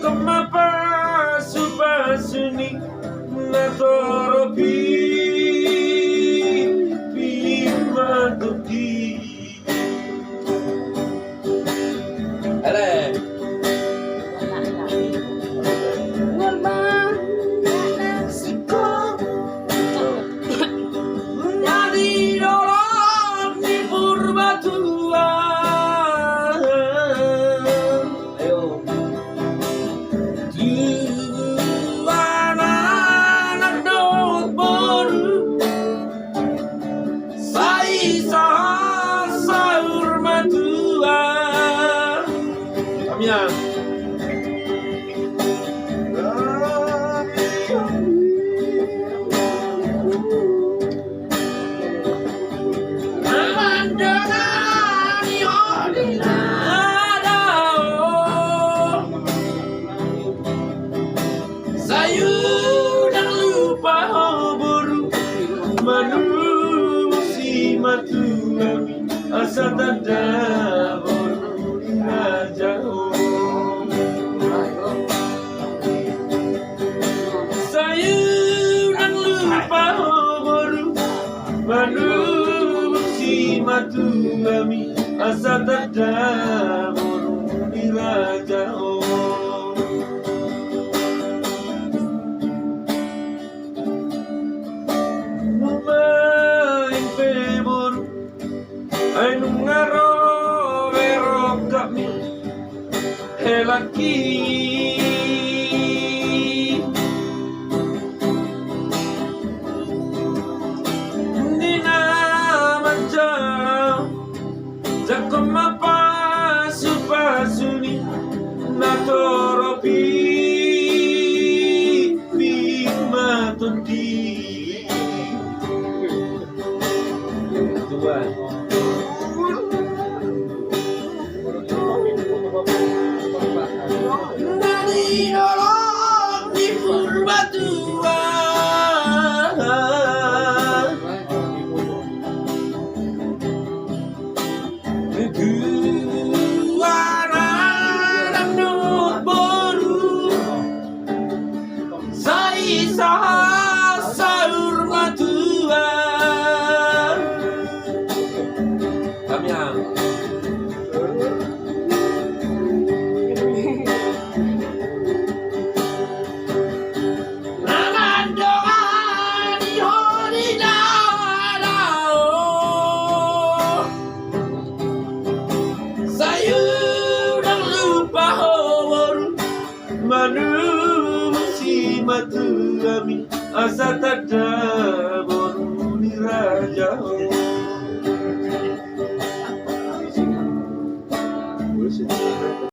Jakomapa supasuni natoropi pimaduki. Ale. Kamian. Asa tanda baru jauh. Saya dan lupa baru manusia matu kami. Asa tanda baru jauh. Ainung ngaro vero kami helaki Nina manja Jakomapa supasuni natoropi bimatondi. Tuhan dari nolong di Purbatuan Guana dan baru saya sahur matuan Kamian. Manusia matu kami asa tanda